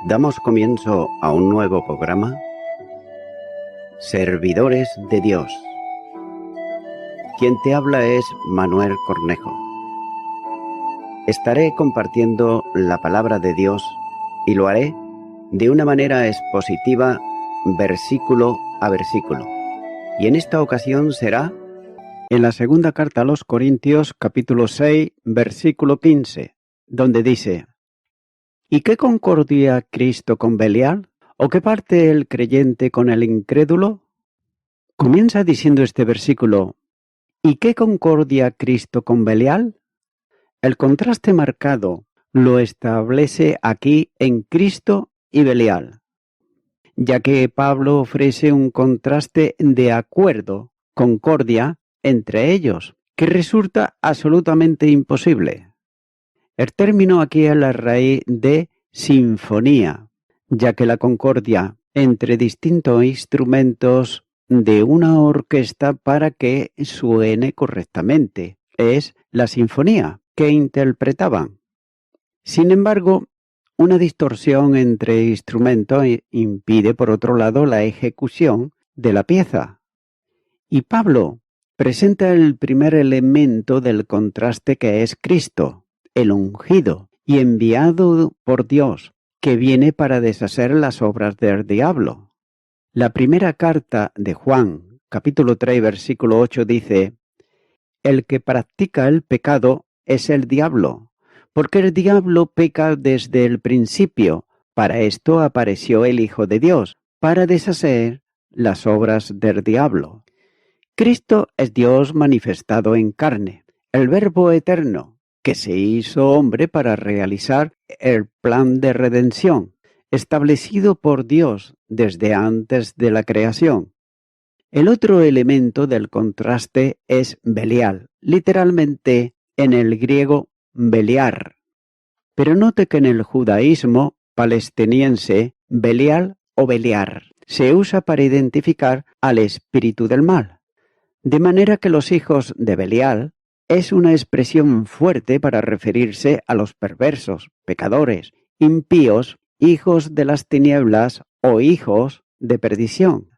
Damos comienzo a un nuevo programa, Servidores de Dios. Quien te habla es Manuel Cornejo. Estaré compartiendo la palabra de Dios y lo haré de una manera expositiva, versículo a versículo. Y en esta ocasión será en la segunda carta a los Corintios, capítulo 6, versículo 15, donde dice: ¿Y qué concordia Cristo con Belial? ¿O qué parte el creyente con el incrédulo? Comienza diciendo este versículo: ¿y qué concordia Cristo con Belial? El contraste marcado lo establece aquí en Cristo y Belial, ya que Pablo ofrece un contraste de acuerdo, concordia, entre ellos, que resulta absolutamente imposible. El término aquí es la raíz de sinfonía, ya que la concordia entre distintos instrumentos de una orquesta para que suene correctamente es la sinfonía que interpretaban. Sin embargo, una distorsión entre instrumentos impide, por otro lado, la ejecución de la pieza. Y Pablo presenta el primer elemento del contraste, que es Cristo, el ungido y enviado por Dios, que viene para deshacer las obras del diablo. La primera carta de Juan, capítulo 3, versículo 8 dice: el que practica el pecado es el diablo, porque el diablo peca desde el principio. Para esto apareció el Hijo de Dios, para deshacer las obras del diablo. Cristo es Dios manifestado en carne, el Verbo eterno, que se hizo hombre para realizar el plan de redención, establecido por Dios desde antes de la creación. El otro elemento del contraste es Belial, literalmente en el griego Beliar. Pero note que en el judaísmo palestiniense, Belial o Beliar se usa para identificar al espíritu del mal. De manera que los hijos de Belial es una expresión fuerte para referirse a los perversos, pecadores, impíos, hijos de las tinieblas o hijos de perdición.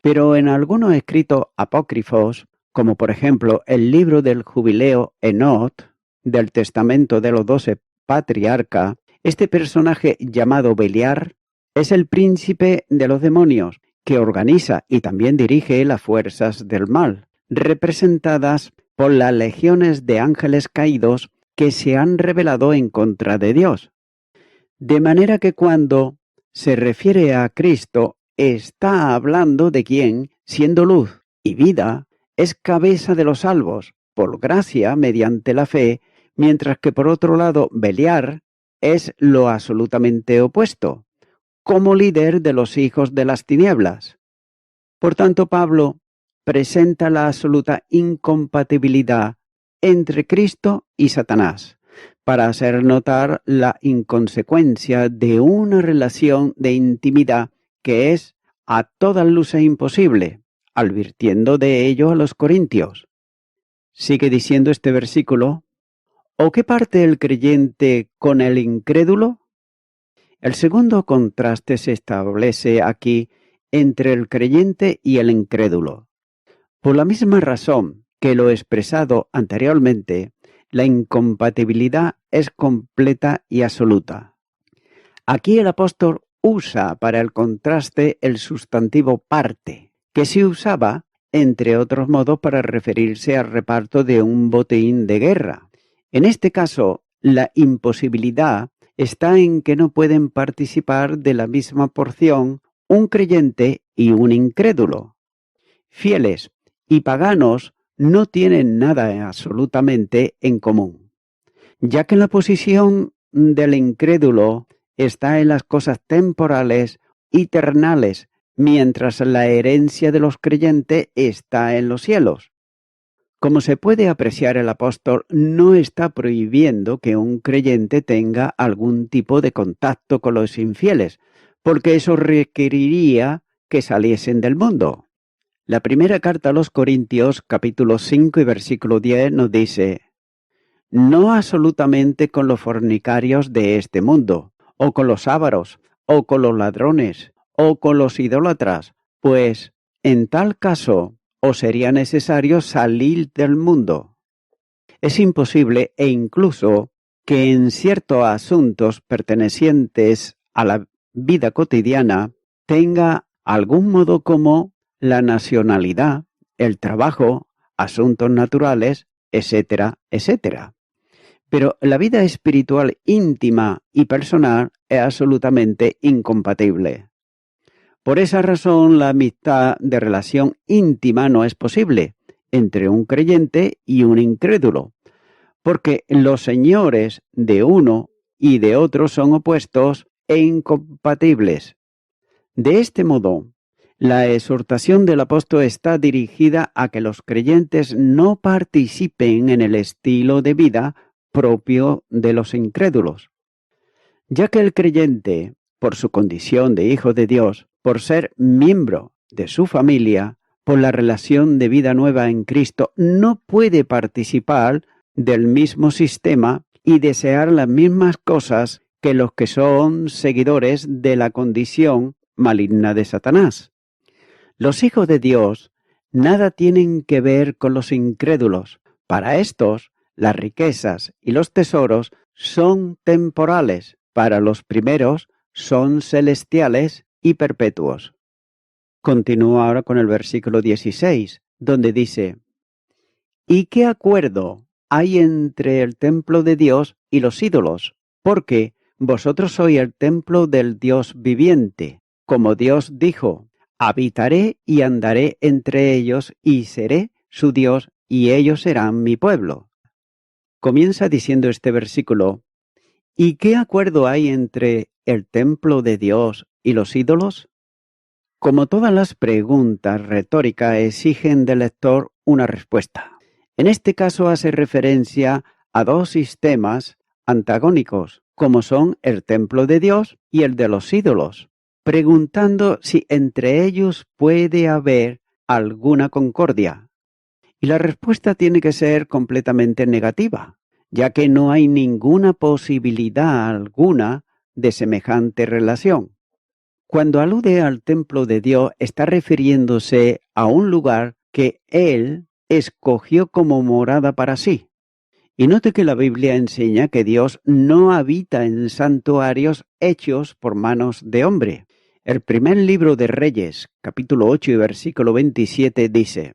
Pero en algunos escritos apócrifos, como por ejemplo el libro del jubileo Enot, del testamento de los 12 patriarcas, este personaje llamado Beliar es el príncipe de los demonios, que organiza y también dirige las fuerzas del mal, representadas por las legiones de ángeles caídos que se han rebelado en contra de Dios. De manera que cuando se refiere a Cristo, está hablando de quien, siendo luz y vida, es cabeza de los salvos, por gracia mediante la fe, mientras que por otro lado Beliar es lo absolutamente opuesto, como líder de los hijos de las tinieblas. Por tanto, Pablo presenta la absoluta incompatibilidad entre Cristo y Satanás, para hacer notar la inconsecuencia de una relación de intimidad que es a todas luces imposible, advirtiendo de ello a los corintios. Sigue diciendo este versículo: ¿o qué parte el creyente con el incrédulo? El segundo contraste se establece aquí entre el creyente y el incrédulo. Por la misma razón que lo expresado anteriormente, la incompatibilidad es completa y absoluta. Aquí el apóstol usa para el contraste el sustantivo parte, que se usaba, entre otros modos, para referirse al reparto de un botín de guerra. En este caso, la imposibilidad está en que no pueden participar de la misma porción un creyente y un incrédulo. Fieles y paganos no tienen nada absolutamente en común, ya que la posición del incrédulo está en las cosas temporales y terrenales, mientras la herencia de los creyentes está en los cielos. Como se puede apreciar, el apóstol no está prohibiendo que un creyente tenga algún tipo de contacto con los infieles, porque eso requeriría que saliesen del mundo. La primera carta a los Corintios, capítulo 5 y versículo 10, nos dice: no absolutamente con los fornicarios de este mundo, o con los ávaros, o con los ladrones, o con los idólatras, pues en tal caso os sería necesario salir del mundo. Es imposible e incluso que en ciertos asuntos pertenecientes a la vida cotidiana tenga algún modo como la nacionalidad, el trabajo, asuntos naturales, etcétera, etcétera. Pero la vida espiritual íntima y personal es absolutamente incompatible. Por esa razón, la amistad de relación íntima no es posible entre un creyente y un incrédulo, porque los señores de uno y de otro son opuestos e incompatibles. De este modo, la exhortación del apóstol está dirigida a que los creyentes no participen en el estilo de vida propio de los incrédulos, ya que el creyente, por su condición de hijo de Dios, por ser miembro de su familia, por la relación de vida nueva en Cristo, no puede participar del mismo sistema y desear las mismas cosas que los que son seguidores de la condición maligna de Satanás. Los hijos de Dios nada tienen que ver con los incrédulos. Para estos, las riquezas y los tesoros son temporales. Para los primeros, son celestiales y perpetuos. Continúa ahora con el versículo 16, donde dice: ¿Y qué acuerdo hay entre el templo de Dios y los ídolos? Porque vosotros sois el templo del Dios viviente. Como Dios dijo: habitaré y andaré entre ellos y seré su Dios y ellos serán mi pueblo. Comienza diciendo este versículo: ¿y qué acuerdo hay entre el templo de Dios y los ídolos? Como todas las preguntas retóricas exigen del lector una respuesta. En este caso hace referencia a dos sistemas antagónicos, como son el templo de Dios y el de los ídolos, preguntando si entre ellos puede haber alguna concordia. Y la respuesta tiene que ser completamente negativa, ya que no hay ninguna posibilidad alguna de semejante relación. Cuando alude al templo de Dios, está refiriéndose a un lugar que Él escogió como morada para sí. Y note que la Biblia enseña que Dios no habita en santuarios hechos por manos de hombre. El primer libro de Reyes, capítulo 8 y versículo 27 dice: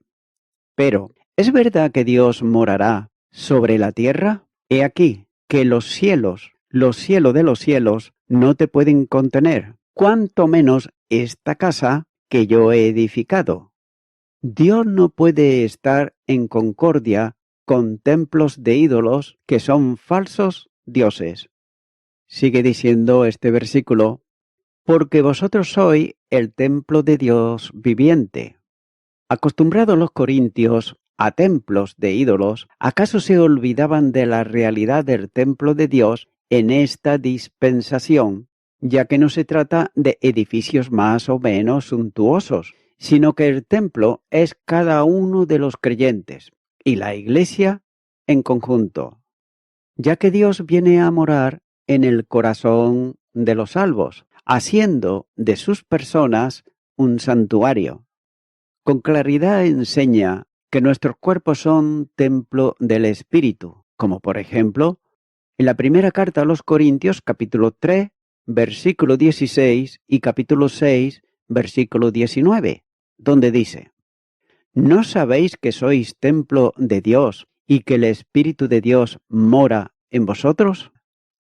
pero, ¿es verdad que Dios morará sobre la tierra? He aquí que los cielos de los cielos, no te pueden contener, cuanto menos esta casa que yo he edificado. Dios no puede estar en concordia con templos de ídolos que son falsos dioses. Sigue diciendo este versículo: porque vosotros sois el templo de Dios viviente. Acostumbrados los corintios a templos de ídolos, ¿acaso se olvidaban de la realidad del templo de Dios en esta dispensación? Ya que no se trata de edificios más o menos suntuosos, sino que el templo es cada uno de los creyentes y la iglesia en conjunto, ya que Dios viene a morar en el corazón de los salvos, haciendo de sus personas un santuario. Con claridad enseña que nuestros cuerpos son templo del Espíritu, como por ejemplo en la primera carta a los Corintios, capítulo 3, versículo 16 y capítulo 6, versículo 19, donde dice: ¿no sabéis que sois templo de Dios y que el Espíritu de Dios mora en vosotros?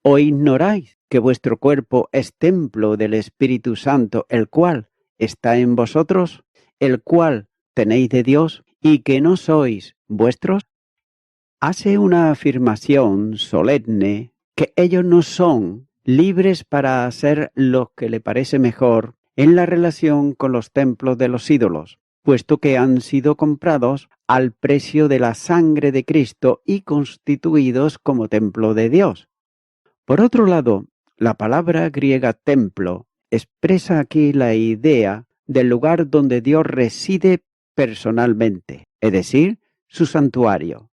¿O ignoráis que vuestro cuerpo es templo del Espíritu Santo, el cual está en vosotros, el cual tenéis de Dios, y que no sois vuestros? Hace una afirmación solemne que ellos no son libres para hacer lo que le parece mejor en la relación con los templos de los ídolos, puesto que han sido comprados al precio de la sangre de Cristo y constituidos como templo de Dios. Por otro lado, la palabra griega templo expresa aquí la idea del lugar donde Dios reside personalmente, es decir, su santuario.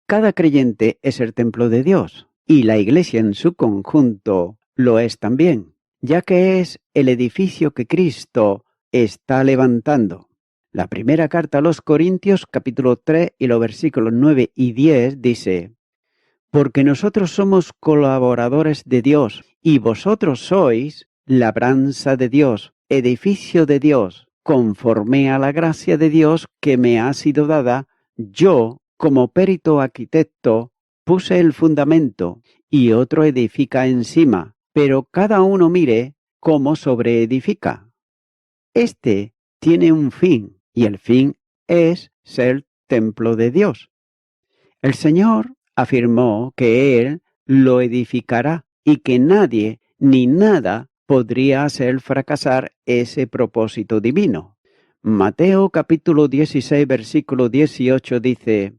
Cada creyente es el templo de Dios y la iglesia en su conjunto lo es también, ya que es el edificio que Cristo está levantando. La primera carta a los Corintios, capítulo 3 y los versículos 9 y 10 dice: porque nosotros somos colaboradores de Dios, y vosotros sois labranza de Dios, edificio de Dios, conforme a la gracia de Dios que me ha sido dada. Yo, como perito arquitecto, puse el fundamento, y otro edifica encima, pero cada uno mire cómo sobreedifica. Este tiene un fin, y el fin es ser templo de Dios. El Señor afirmó que Él lo edificará y que nadie ni nada podría hacer fracasar ese propósito divino. Mateo capítulo 16 versículo 18 dice: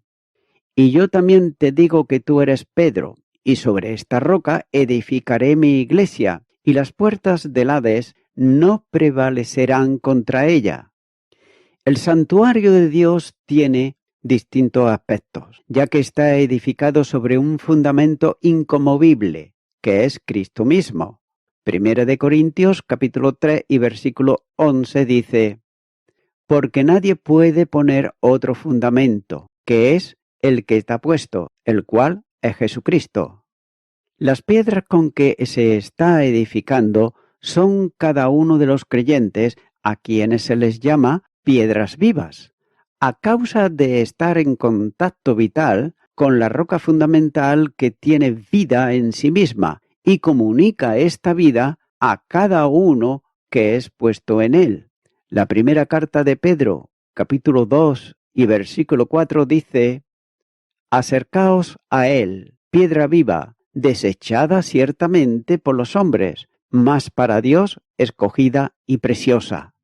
y yo también te digo que tú eres Pedro, y sobre esta roca edificaré mi iglesia, y las puertas del Hades no prevalecerán contra ella. El santuario de Dios tiene distintos aspectos, ya que está edificado sobre un fundamento inconmovible, que es Cristo mismo. Primera de Corintios, capítulo 3 y versículo 11 dice: porque nadie puede poner otro fundamento, que es el que está puesto, el cual es Jesucristo. Las piedras con que se está edificando son cada uno de los creyentes, a quienes se les llama piedras vivas, a causa de estar en contacto vital con la roca fundamental que tiene vida en sí misma y comunica esta vida a cada uno que es puesto en él. La primera carta de Pedro, capítulo 2 y versículo 4 dice: acercaos a él, piedra viva, desechada ciertamente por los hombres, mas para Dios escogida y preciosa.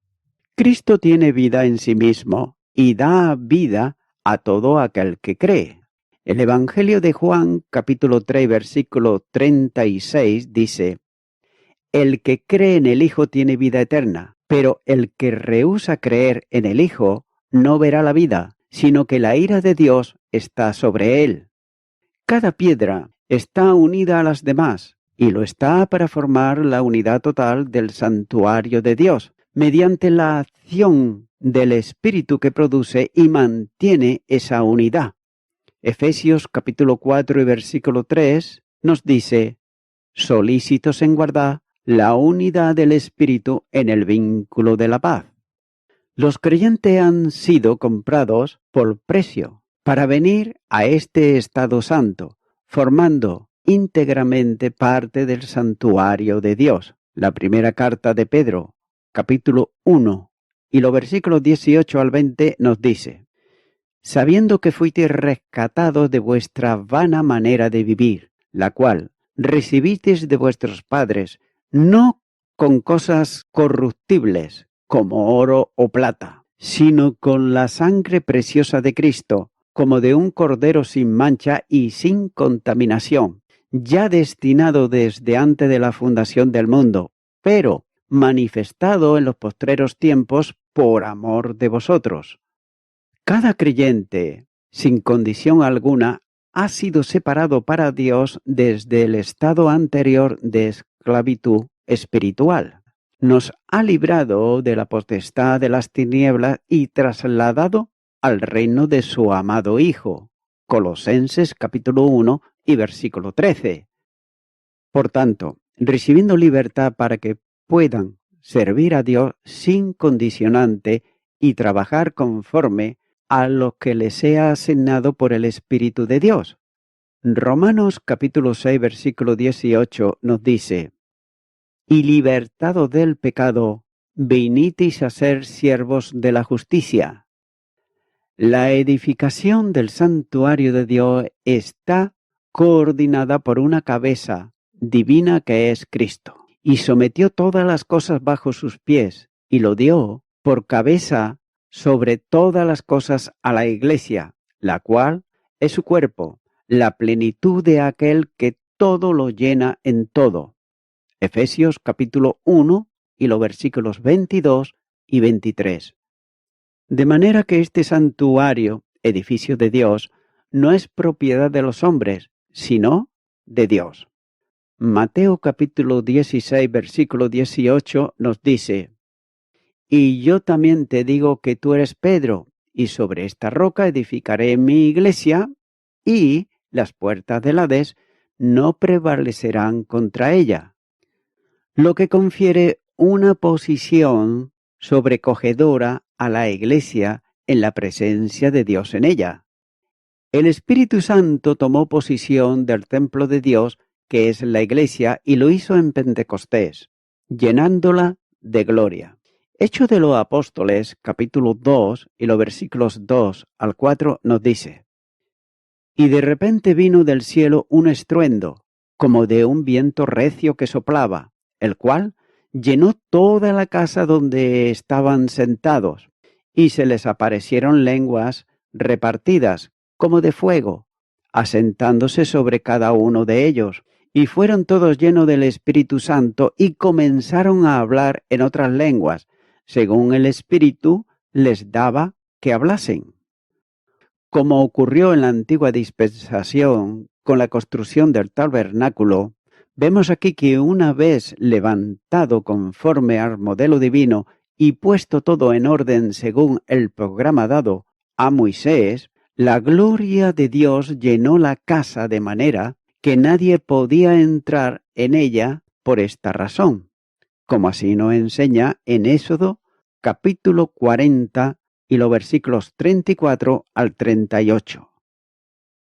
Cristo tiene vida en sí mismo y da vida a todo aquel que cree. El Evangelio de Juan, capítulo 3, versículo 36, dice: el que cree en el Hijo tiene vida eterna, pero el que rehúsa creer en el Hijo no verá la vida, sino que la ira de Dios está sobre él. Cada piedra está unida a las demás, y lo está para formar la unidad total del santuario de Dios, mediante la acción del Espíritu que produce y mantiene esa unidad. Efesios capítulo 4 y versículo 3 nos dice: solícitos en guardar la unidad del Espíritu en el vínculo de la paz. Los creyentes han sido comprados por precio para venir a este estado santo, formando íntegramente parte del santuario de Dios. La primera carta de Pedro, capítulo 1, y los versículos 18 al 20 nos dice: sabiendo que fuisteis rescatados de vuestra vana manera de vivir, la cual recibisteis de vuestros padres, no con cosas corruptibles, como oro o plata, sino con la sangre preciosa de Cristo, como de un cordero sin mancha y sin contaminación, ya destinado desde antes de la fundación del mundo, pero manifestado en los postreros tiempos por amor de vosotros. Cada creyente, sin condición alguna, ha sido separado para Dios desde el estado anterior de esclavitud espiritual. Nos ha librado de la potestad de las tinieblas y trasladado al reino de su amado Hijo. Colosenses capítulo 1 y versículo 13. Por tanto, recibiendo libertad para que puedan servir a Dios sin condicionante y trabajar conforme a lo que les sea asignado por el Espíritu de Dios. Romanos capítulo 6 versículo 18 nos dice: y libertados del pecado, vinisteis a ser siervos de la justicia. La edificación del santuario de Dios está coordinada por una cabeza divina que es Cristo, y sometió todas las cosas bajo sus pies, y lo dio por cabeza sobre todas las cosas a la Iglesia, la cual es su cuerpo, la plenitud de aquel que todo lo llena en todo. Efesios capítulo 1 y los versículos 22 y 23. De manera que este santuario, edificio de Dios, no es propiedad de los hombres, sino de Dios. Mateo capítulo 16, versículo 18 nos dice: Y yo también te digo que tú eres Pedro, y sobre esta roca edificaré mi iglesia, y las puertas del Hades no prevalecerán contra ella. Lo que confiere una posición sobrecogedora a la iglesia en la presencia de Dios en ella. El Espíritu Santo tomó posesión del templo de Dios, que es la iglesia, y lo hizo en Pentecostés, llenándola de gloria. Hechos de los Apóstoles, capítulo 2, y los versículos 2 al 4 nos dice: Y de repente vino del cielo un estruendo, como de un viento recio que soplaba, el cual llenó toda la casa donde estaban sentados, y se les aparecieron lenguas repartidas, como de fuego, asentándose sobre cada uno de ellos. Y fueron todos llenos del Espíritu Santo y comenzaron a hablar en otras lenguas, según el Espíritu les daba que hablasen. Como ocurrió en la antigua dispensación con la construcción del tabernáculo, vemos aquí que una vez levantado conforme al modelo divino y puesto todo en orden según el programa dado a Moisés, la gloria de Dios llenó la casa de manera que nadie podía entrar en ella por esta razón, como así nos enseña en Éxodo capítulo 40 y los versículos 34 al 38.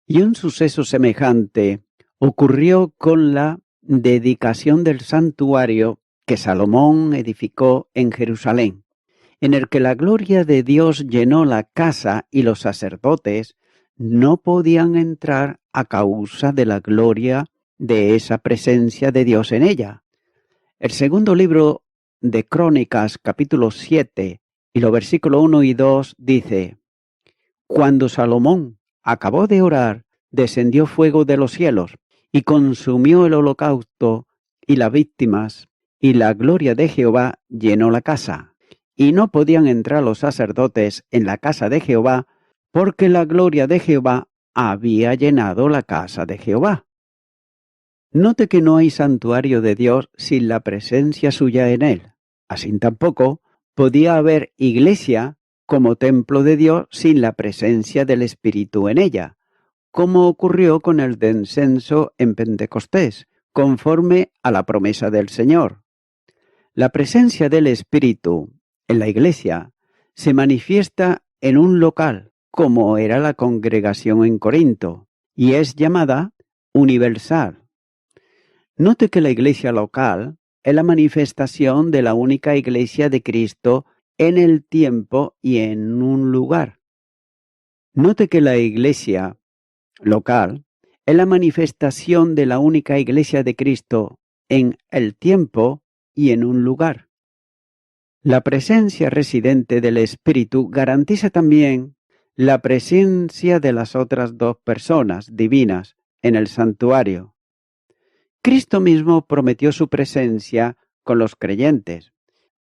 Y un suceso semejante ocurrió con la dedicación del santuario que Salomón edificó en Jerusalén, en el que la gloria de Dios llenó la casa y los sacerdotes no podían entrar a causa de la gloria de esa presencia de Dios en ella. El segundo libro de Crónicas, capítulo 7, y los versículos 1 y 2 dice: Cuando Salomón acabó de orar, descendió fuego de los cielos y consumió el holocausto y las víctimas, y la gloria de Jehová llenó la casa. Y no podían entrar los sacerdotes en la casa de Jehová, porque la gloria de Jehová había llenado la casa de Jehová. Note que no hay santuario de Dios sin la presencia suya en él. Así tampoco podía haber iglesia como templo de Dios sin la presencia del Espíritu en ella, como ocurrió con el descenso en Pentecostés, conforme a la promesa del Señor. La presencia del Espíritu en la iglesia se manifiesta en un local, como era la congregación en Corinto, y es llamada universal. Note que la iglesia local es la manifestación de la única iglesia de Cristo en el tiempo y en un lugar. Note que la iglesia local es la manifestación de la única iglesia de Cristo en el tiempo y en un lugar. La presencia residente del Espíritu garantiza también la presencia de las otras dos personas divinas en el santuario. Cristo mismo prometió su presencia con los creyentes.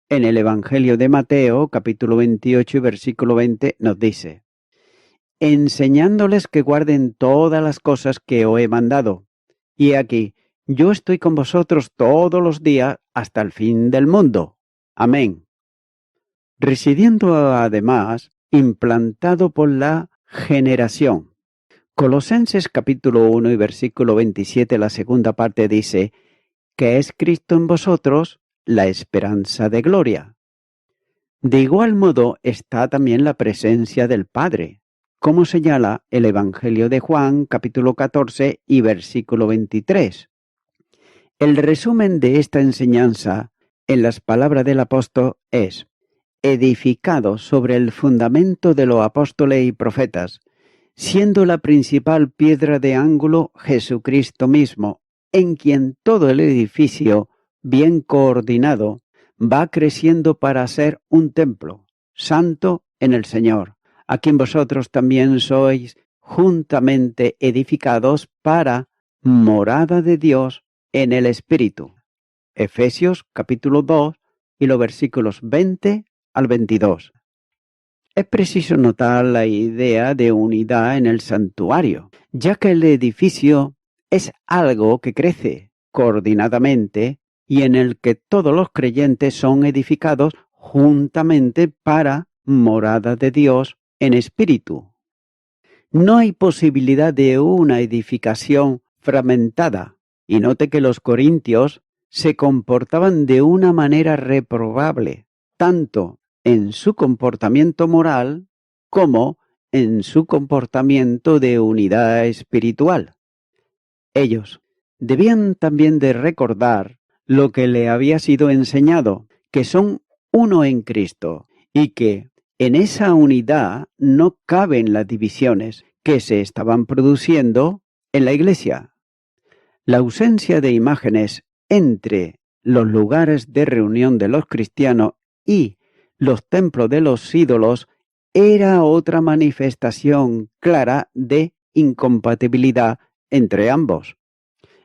En el Evangelio de Mateo, capítulo 28 y versículo 20, nos dice: enseñándoles que guarden todas las cosas que os he mandado. Y aquí, yo estoy con vosotros todos los días hasta el fin del mundo. Amén. Residiendo además, implantado por la generación. Colosenses capítulo 1 y versículo 27, la segunda parte dice que es Cristo en vosotros la esperanza de gloria. De igual modo está también la presencia del Padre, como señala el Evangelio de Juan capítulo 14 y versículo 23. El resumen de esta enseñanza en las palabras del apóstol es: edificado sobre el fundamento de los apóstoles y profetas, siendo la principal piedra de ángulo Jesucristo mismo, en quien todo el edificio, bien coordinado, va creciendo para ser un templo santo en el Señor, a quien vosotros también sois juntamente edificados para morada de Dios en el Espíritu. Efesios capítulo 2 y los versículos 20 al 22. Es preciso notar la idea de unidad en el santuario, ya que el edificio es algo que crece, coordinadamente y en el que todos los creyentes son edificados juntamente para morada de Dios en espíritu. No hay posibilidad de una edificación fragmentada, y note que los corintios se comportaban de una manera reprobable, tanto en su comportamiento moral como en su comportamiento de unidad espiritual. Ellos debían también de recordar lo que le había sido enseñado, que son uno en Cristo y que en esa unidad no caben las divisiones que se estaban produciendo en la iglesia. La ausencia de imágenes entre los lugares de reunión de los cristianos y los templos de los ídolos era otra manifestación clara de incompatibilidad entre ambos,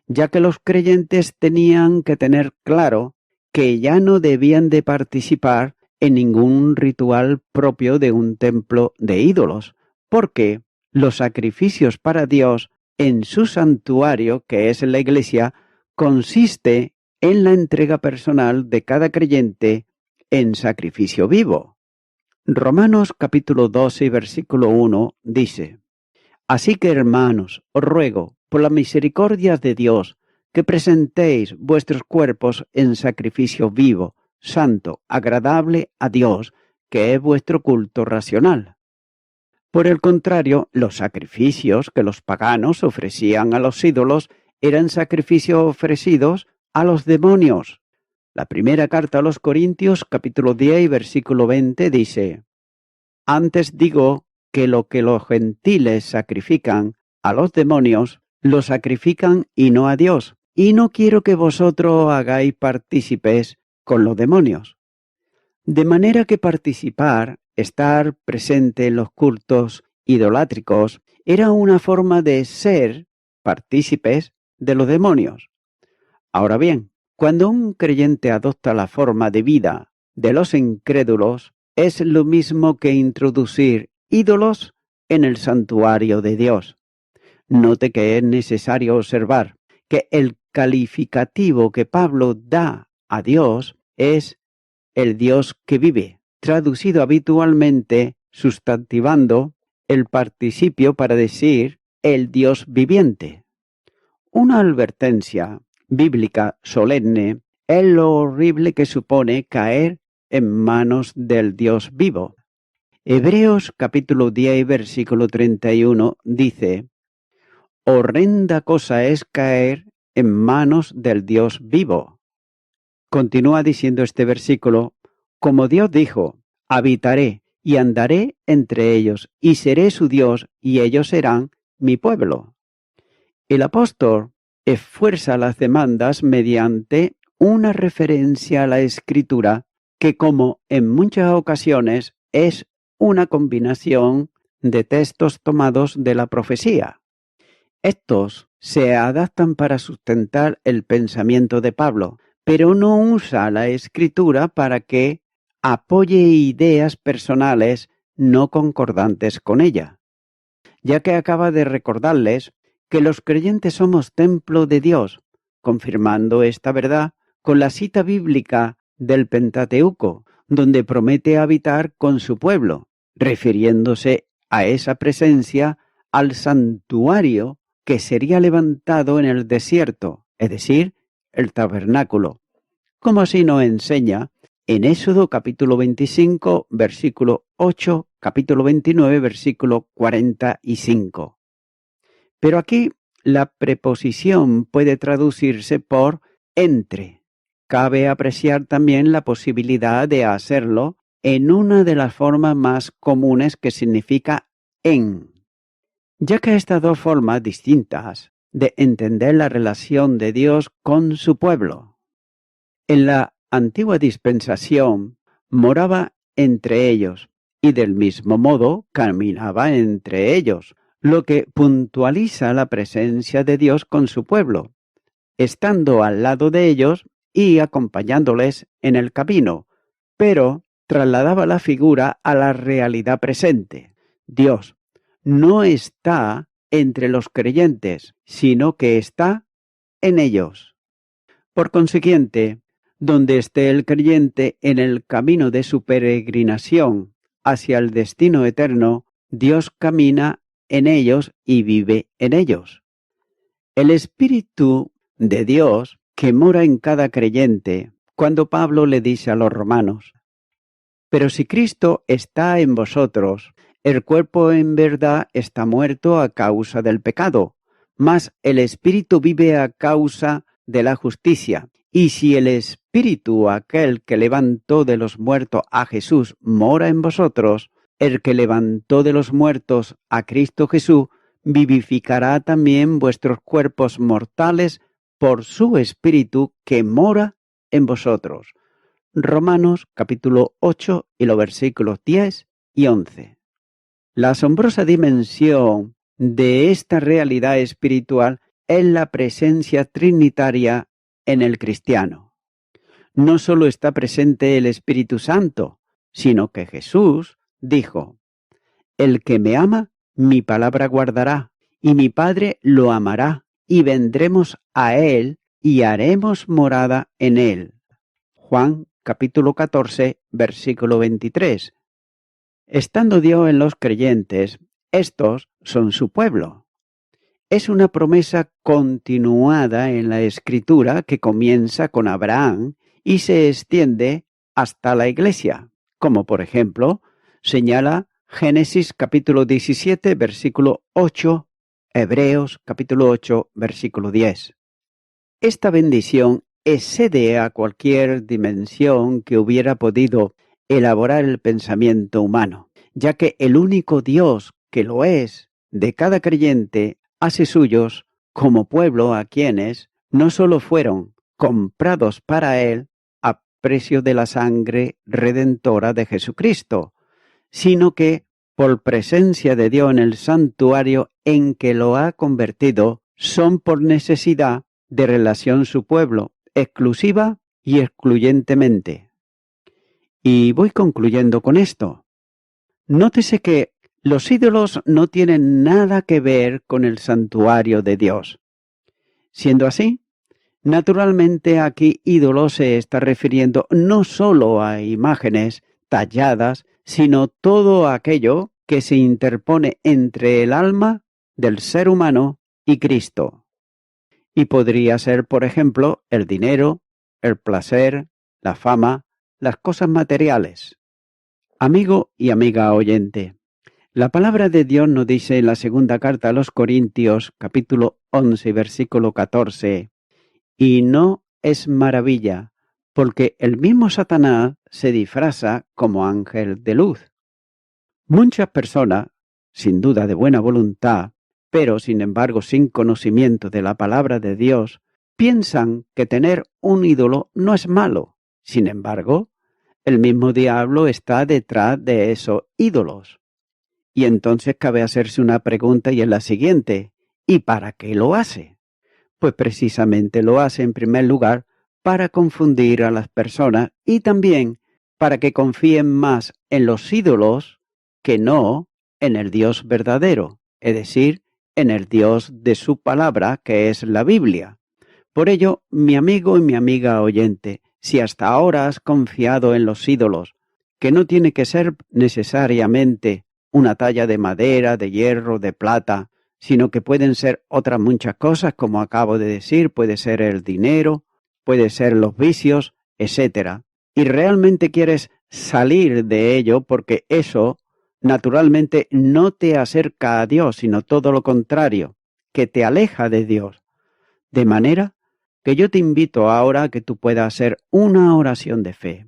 ya que los creyentes tenían que tener claro que ya no debían de participar en ningún ritual propio de un templo de ídolos, porque los sacrificios para Dios en su santuario, que es la iglesia, consiste en la entrega personal de cada creyente en sacrificio vivo. Romanos capítulo 12, versículo 1 dice: Así que, hermanos, os ruego, por las misericordias de Dios, que presentéis vuestros cuerpos en sacrificio vivo, santo, agradable a Dios, que es vuestro culto racional. Por el contrario, los sacrificios que los paganos ofrecían a los ídolos eran sacrificios ofrecidos a los demonios. La primera carta a los Corintios, capítulo 10 y versículo 20 dice: Antes digo que lo que los gentiles sacrifican a los demonios, lo sacrifican y no a Dios, y no quiero que vosotros hagáis partícipes con los demonios. De manera que participar, estar presente en los cultos idolátricos, era una forma de ser partícipes de los demonios. Ahora bien, cuando un creyente adopta la forma de vida de los incrédulos, es lo mismo que introducir ídolos en el santuario de Dios. Note que es necesario observar que el calificativo que Pablo da a Dios es el Dios que vive, traducido habitualmente sustantivando el participio para decir el Dios viviente. Una advertencia bíblica solemne es lo horrible que supone caer en manos del Dios vivo. Hebreos capítulo 10 versículo 31 dice: Horrenda cosa es caer en manos del Dios vivo. Continúa diciendo este versículo: Como Dios dijo, habitaré y andaré entre ellos, y seré su Dios, y ellos serán mi pueblo. El apóstol esfuerza las demandas mediante una referencia a la Escritura que, como en muchas ocasiones, es una combinación de textos tomados de la profecía. Estos se adaptan para sustentar el pensamiento de Pablo, pero no usa la Escritura para que apoye ideas personales no concordantes con ella, ya que acaba de recordarles que los creyentes somos templo de Dios, confirmando esta verdad con la cita bíblica del Pentateuco, donde promete habitar con su pueblo, refiriéndose a esa presencia al santuario que sería levantado en el desierto, es decir, el tabernáculo, como así nos enseña en Éxodo capítulo 25, versículo 8, capítulo 29, versículo 45. Pero aquí la preposición puede traducirse por entre. Cabe apreciar también la posibilidad de hacerlo en una de las formas más comunes, que significa en, ya que estas dos formas distintas de entender la relación de Dios con su pueblo. En la antigua dispensación moraba entre ellos y del mismo modo caminaba entre ellos, lo que puntualiza la presencia de Dios con su pueblo, estando al lado de ellos y acompañándoles en el camino, pero trasladaba la figura a la realidad presente. Dios no está entre los creyentes, sino que está en ellos. Por consiguiente, donde esté el creyente en el camino de su peregrinación hacia el destino eterno, Dios camina en ellos y vive en ellos. El Espíritu de Dios que mora en cada creyente, cuando Pablo le dice a los romanos: pero si Cristo está en vosotros, el cuerpo en verdad está muerto a causa del pecado, mas el Espíritu vive a causa de la justicia. Y si el Espíritu, aquel que levantó de los muertos a Jesús, mora en vosotros, el que levantó de los muertos a Cristo Jesús, vivificará también vuestros cuerpos mortales por su Espíritu que mora en vosotros. Romanos capítulo 8 y los versículos 10 y 11. La asombrosa dimensión de esta realidad espiritual es la presencia trinitaria en el cristiano. No solo está presente el Espíritu Santo, sino que Jesús dijo: el que me ama, mi palabra guardará, y mi Padre lo amará, y vendremos a él y haremos morada en él. Juan capítulo 14, versículo 23. Estando Dios en los creyentes, estos son su pueblo. Es una promesa continuada en la Escritura que comienza con Abraham y se extiende hasta la Iglesia, como por ejemplo señala Génesis capítulo 17, versículo 8, Hebreos capítulo 8, versículo 10. Esta bendición excede a cualquier dimensión que hubiera podido elaborar el pensamiento humano, ya que el único Dios que lo es de cada creyente hace suyos como pueblo a quienes no solo fueron comprados para él a precio de la sangre redentora de Jesucristo, sino que por presencia de Dios en el santuario en que lo ha convertido, son por necesidad de relación su pueblo, exclusiva y excluyentemente. Y voy concluyendo con esto. Nótese que los ídolos no tienen nada que ver con el santuario de Dios. Siendo así, naturalmente aquí ídolo se está refiriendo no solo a imágenes talladas, sino todo aquello que se interpone entre el alma del ser humano y Cristo. Y podría ser, por ejemplo, el dinero, el placer, la fama, las cosas materiales. Amigo y amiga oyente, la palabra de Dios nos dice en la segunda carta a los Corintios, capítulo 11, versículo 14, y no es maravilla, porque el mismo Satanás se disfraza como ángel de luz. Muchas personas, sin duda de buena voluntad, pero sin embargo sin conocimiento de la palabra de Dios, piensan que tener un ídolo no es malo. Sin embargo, el mismo diablo está detrás de esos ídolos. Y entonces cabe hacerse una pregunta y es la siguiente: ¿y para qué lo hace? Pues precisamente lo hace en primer lugar para confundir a las personas y también para que confíen más en los ídolos que no en el Dios verdadero, es decir, en el Dios de su palabra, que es la Biblia. Por ello, mi amigo y mi amiga oyente, si hasta ahora has confiado en los ídolos, que no tiene que ser necesariamente una talla de madera, de hierro, de plata, sino que pueden ser otras muchas cosas, como acabo de decir, puede ser el dinero, puede ser los vicios, etc. Y realmente quieres salir de ello porque eso naturalmente no te acerca a Dios, sino todo lo contrario, que te aleja de Dios. De manera que yo te invito ahora a que tú puedas hacer una oración de fe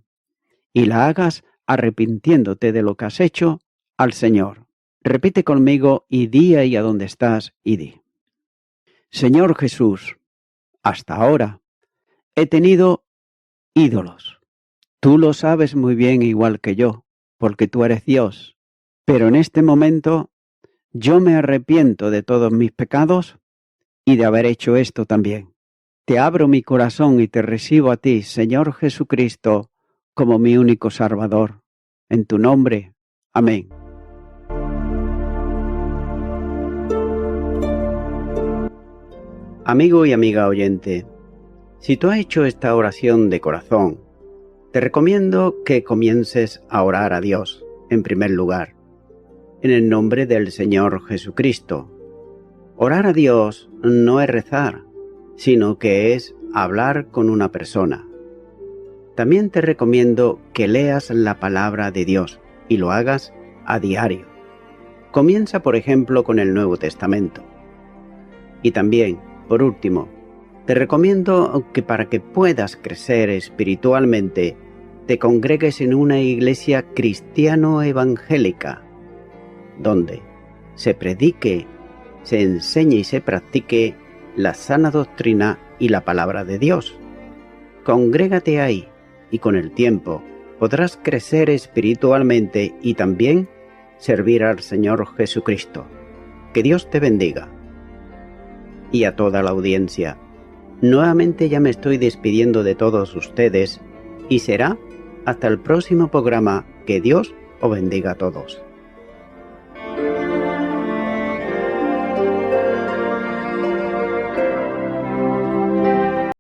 y la hagas arrepintiéndote de lo que has hecho al Señor. Repite conmigo y di ahí a donde estás y di: Señor Jesús, hasta ahora he tenido ídolos. Tú lo sabes muy bien igual que yo, porque tú eres Dios. Pero en este momento yo me arrepiento de todos mis pecados y de haber hecho esto también. Te abro mi corazón y te recibo a ti, Señor Jesucristo, como mi único Salvador. En tu nombre. Amén. Amigo y amiga oyente, Si tú has hecho esta oración de corazón, te recomiendo que comiences a orar a Dios, en primer lugar, en el nombre del Señor Jesucristo. Orar a Dios no es rezar, sino que es hablar con una persona. También te recomiendo que leas la palabra de Dios y lo hagas a diario. Comienza, por ejemplo, con el Nuevo Testamento. Y también, por último, te recomiendo que para que puedas crecer espiritualmente, te congregues en una iglesia cristiano-evangélica, donde se predique, se enseñe y se practique la sana doctrina y la palabra de Dios. Congrégate ahí y con el tiempo podrás crecer espiritualmente y también servir al Señor Jesucristo. Que Dios te bendiga. Y a toda la audiencia, nuevamente ya me estoy despidiendo de todos ustedes y será hasta el próximo programa. Que Dios os bendiga a todos.